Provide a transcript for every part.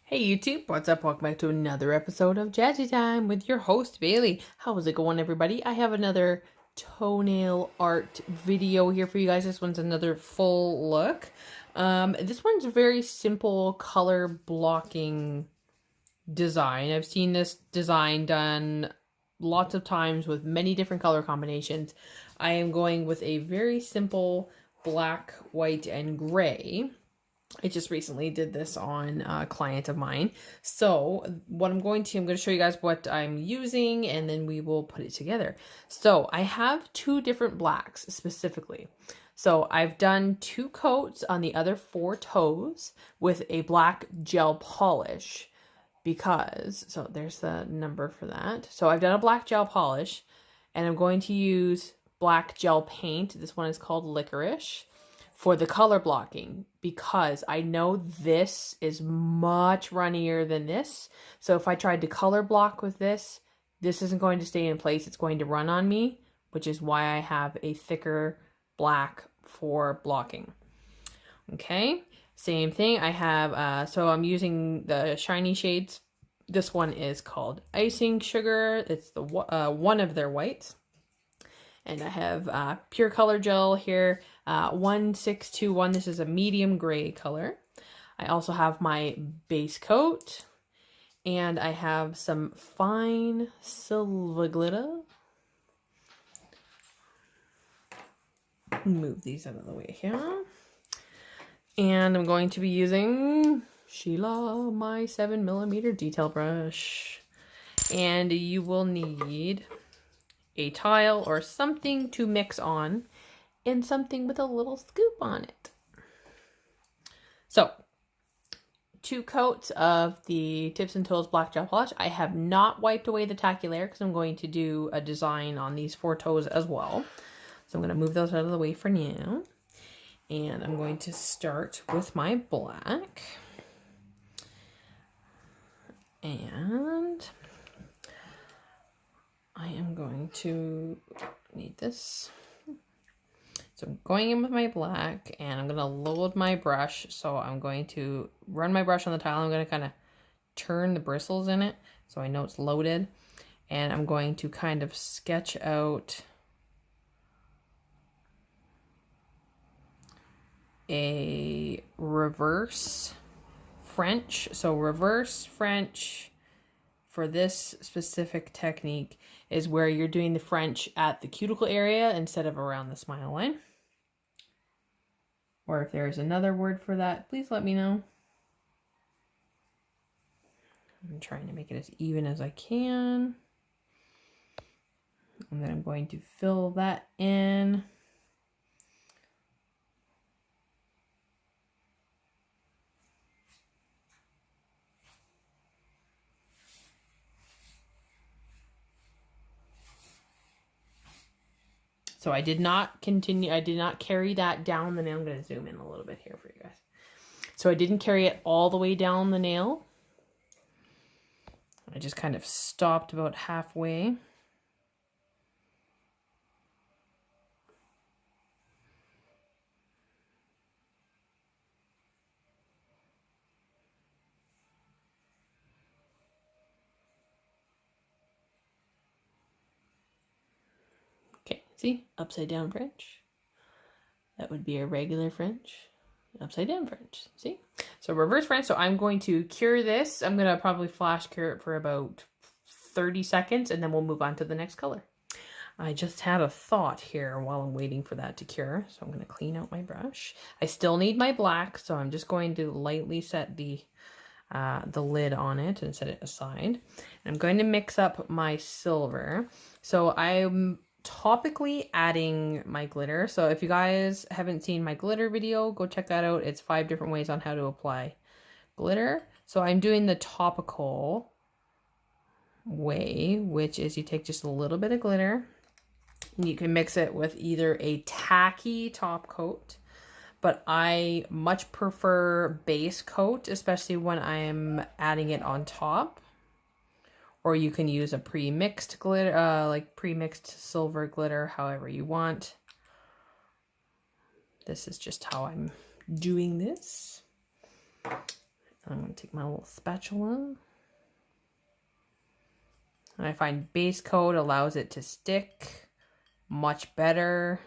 Hey YouTube, what's up? Welcome back to another episode of Jazzy Time with your host Bailey. How's it going, everybody? I have another toenail art video here for you guys. This one's another full look. This one's a very simple color blocking design. I've seen this design done lots of times with many different color combinations. I am going with a very simple black, white, and gray. I just recently did this on a client of mine. So what I'm going to show you guys what I'm using, and then we will put it together. So I have two different blacks specifically. So I've done 2 coats on the other 4 toes with a black gel polish because, so there's the number for that. So I've done a black gel polish, and I'm going to use black gel paint. This one is called Licorice for the color blocking, because I know this is much runnier than this. So if I tried to color block with this isn't going to stay in place. It's going to run on me, which is why I have a thicker black for blocking. Okay, same thing. I have, so I'm using the shiny shades. This one is called Icing Sugar. It's the one of their whites. And I have pure color gel here, 1621. This is a medium gray color. I also have my base coat, and I have some fine silver glitter. Move these out of the way here. And I'm going to be using Sheila, my 7mm detail brush. And you will need a tile or something to mix on, and something with a little scoop on it. So 2 coats of the Tips and Toes black gel polish. I have not wiped away the tacky layer because I'm going to do a design on these 4 toes as well. So I'm going to move those out of the way for now. And I'm going to start with my black. And I am going to need this. So I'm going in with my black, and I'm going to load my brush. So I'm going to run my brush on the tile. I'm going to kind of turn the bristles in it so I know it's loaded. And I'm going to kind of sketch out a reverse French. So reverse French for this specific technique is where you're doing the French at the cuticle area instead of around the smile line. Or if there's another word for that, please let me know. I'm trying to make it as even as I can. And then I'm going to fill that in. So I did not carry that down the nail. I'm going to zoom in a little bit here for you guys. So I didn't carry it all the way down the nail. I just kind of stopped about halfway. Okay, see? Upside down French. That would be a regular French. Upside down French. See? So reverse French. So I'm going to cure this. I'm going to probably flash cure it for about 30 seconds, and then we'll move on to the next color. I just had a thought here while I'm waiting for that to cure. So I'm going to clean out my brush. I still need my black, so I'm just going to lightly set the lid on it and set it aside. And I'm going to mix up my silver. So I'm topically adding my glitter. So if you guys haven't seen my glitter video, go check that out. It's 5 different ways on how to apply glitter. So I'm doing the topical way, which is you take just a little bit of glitter and you can mix it with either a tacky top coat, but I much prefer base coat, especially when I'm adding it on top. Or you can use a pre-mixed glitter, like pre-mixed silver glitter, however you want. This is just how I'm doing this. I'm going to take my little spatula. And I find base coat allows it to stick much better.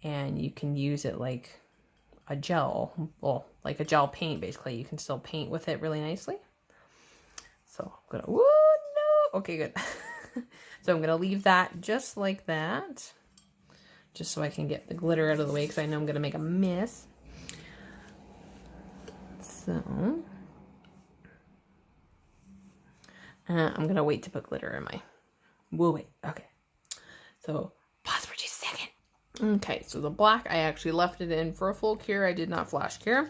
And you can use it like a gel, well, like a gel paint basically. You can still paint with it really nicely. So I'm gonna, whoa, no, okay, good. So I'm gonna leave that just like that, just so I can get the glitter out of the way because I know I'm gonna make a mess. So I'm gonna wait to put glitter in my, we'll wait, okay. So pause for just a second. Okay, so the black, I actually left it in for a full cure. I did not flash cure.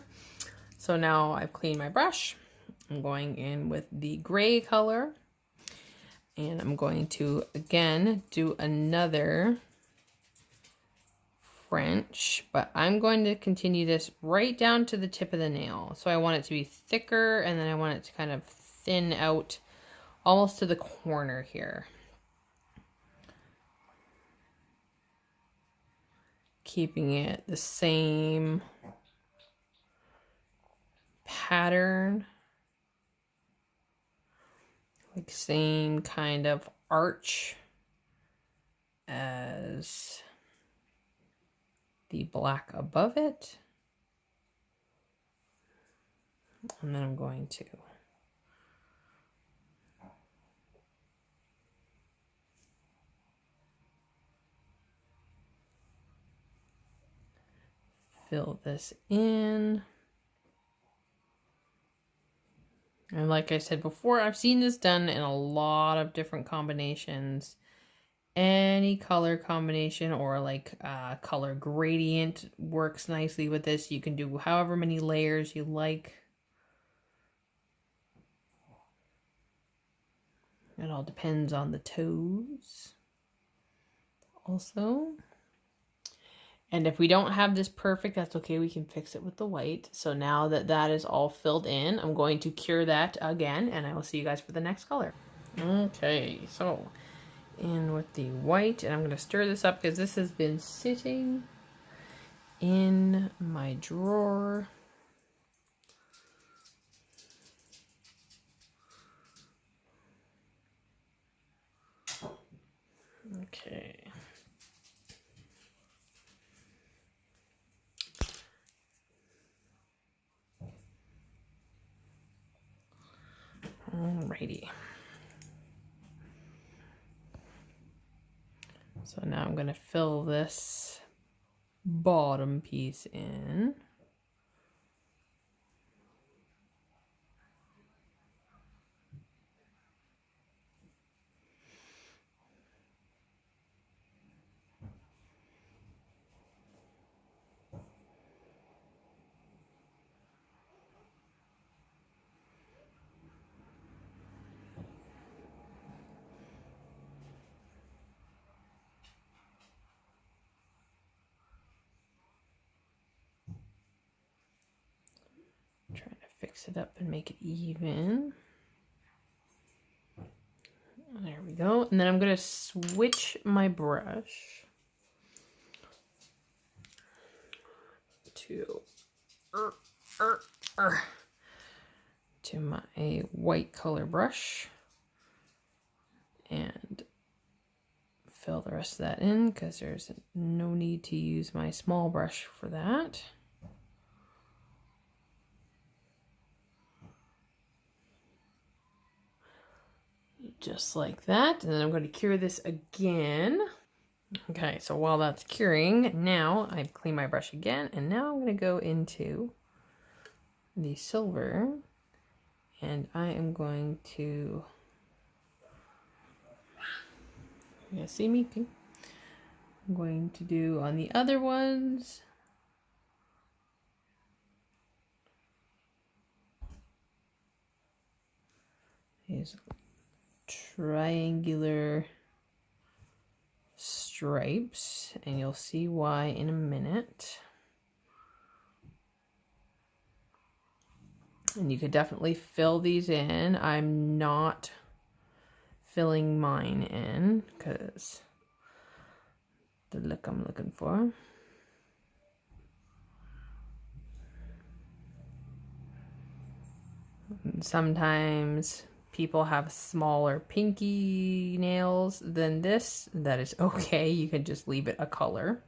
So now I've cleaned my brush. I'm going in with the gray color. And I'm going to, again, do another French. But I'm going to continue this right down to the tip of the nail. So I want it to be thicker, and then I want it to kind of thin out almost to the corner here. Keeping it the same pattern, like same kind of arch as the black above it. And then I'm going to fill this in. And like I said before, I've seen this done in a lot of different combinations. Any color combination or like color gradient works nicely with this. You can do however many layers you like. It all depends on the toes also. And if we don't have this perfect, that's okay. We can fix it with the white. So now that that is all filled in, I'm going to cure that again, and I will see you guys for the next color. Okay, so in with the white, and I'm going to stir this up because this has been sitting in my drawer. Okay. Alrighty. So now I'm going to fill this bottom piece in. Trying to fix it up and make it even. There we go. And then I'm going to switch my brush to my white color brush and fill the rest of that in because there's no need to use my small brush for that. Just like that. And then I'm going to cure this again. Okay, so while that's curing, now I've cleaned my brush again, and now I'm going to go into the silver, and I am going to, you see me? I'm going to do on the other ones. These triangular stripes, and you'll see why in a minute. And you could definitely fill these in. I'm not filling mine in because the look I'm looking for. Sometimes people have smaller pinky nails than this. That is okay. You can just leave it a color.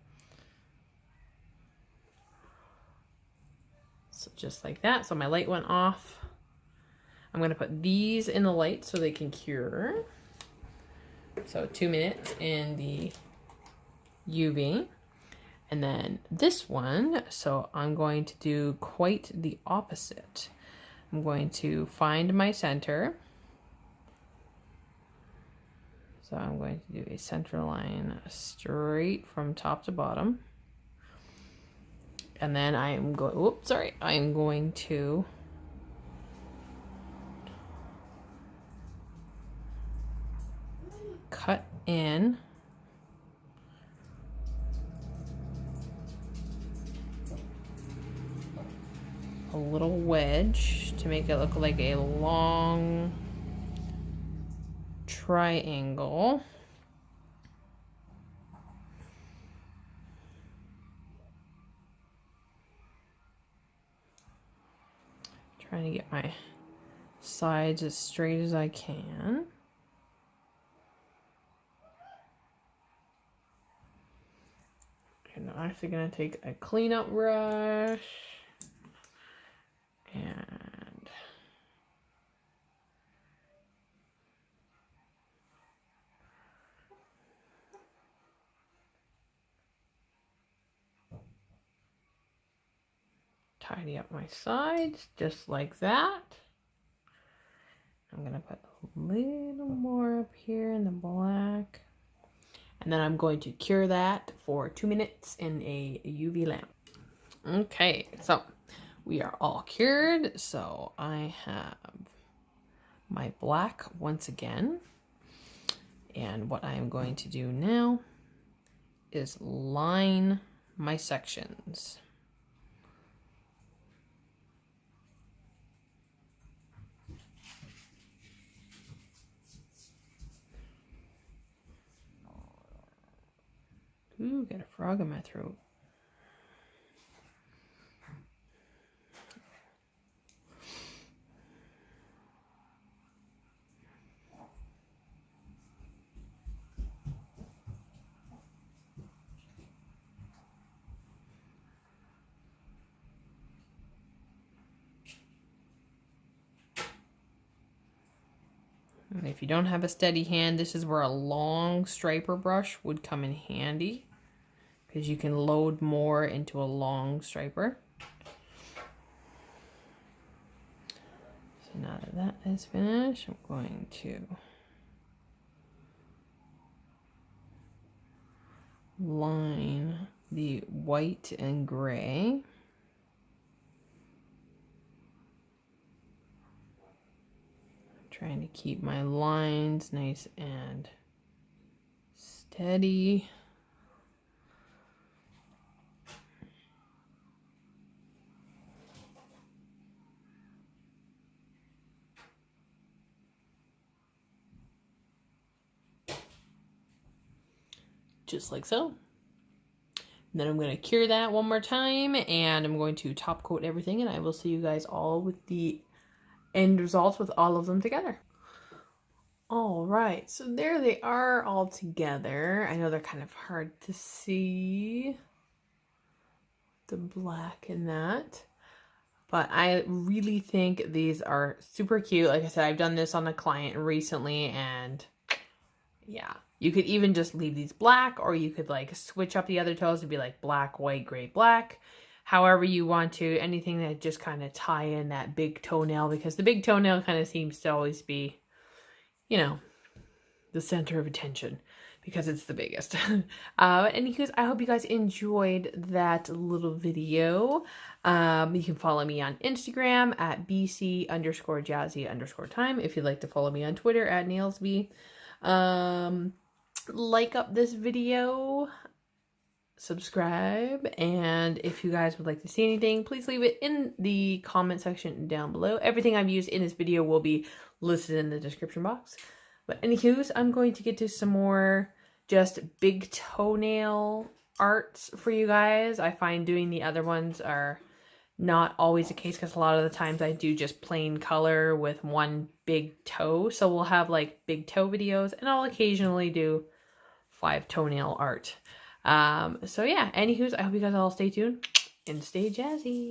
So just like that. So my light went off. I'm going to put these in the light so they can cure. So 2 minutes in the UV. And then this one, so I'm going to do quite the opposite. I'm going to find my center. So I'm going to do a center line straight from top to bottom. And then I am going, whoops, sorry, I am going to cut in a little wedge to make it look like a long triangle. Trying to get my sides as straight as I can. And I'm actually going to take a cleanup brush and tidy up my sides just like that. I'm going to put a little more up here in the black. And then I'm going to cure that for 2 minutes in a UV lamp. Okay, so we are all cured. So I have my black once again. And what I am going to do now is line my sections. Ooh, got a frog in my throat. And if you don't have a steady hand, this is where a long striper brush would come in handy, because you can load more into a long striper. So now that that is finished, I'm going to line the white and gray. Trying to keep my lines nice and steady. Just like so. And then I'm going to cure that one more time, and I'm going to top coat everything, and I will see you guys all with the end results with all of them together. All right, so there they are all together. I know they're kind of hard to see, the black in that, but I really think these are super cute. Like I said, I've done this on a client recently, and yeah, you could even just leave these black, or you could like switch up the other toes to be like black, white, gray, black. However you want to, anything that just kind of tie in that big toenail, because the big toenail kind of seems to always be, you know, the center of attention because it's the biggest. Anyways, I hope you guys enjoyed that little video. You can follow me on Instagram at bc_jazzy_time. If you'd like to follow me on Twitter at nailsb. Like up this video, subscribe, and if you guys would like to see anything, please leave it in the comment section down below. Everything I've used in this video will be listed in the description box. But anywho's, I'm going to get to some more just big toenail arts for you guys. I find doing the other ones are not always the case because a lot of the times I do just plain color with one big toe. So we'll have like big toe videos, and I'll occasionally do 5 toenail art. So yeah, anywho's, I hope you guys all stay tuned and stay jazzy.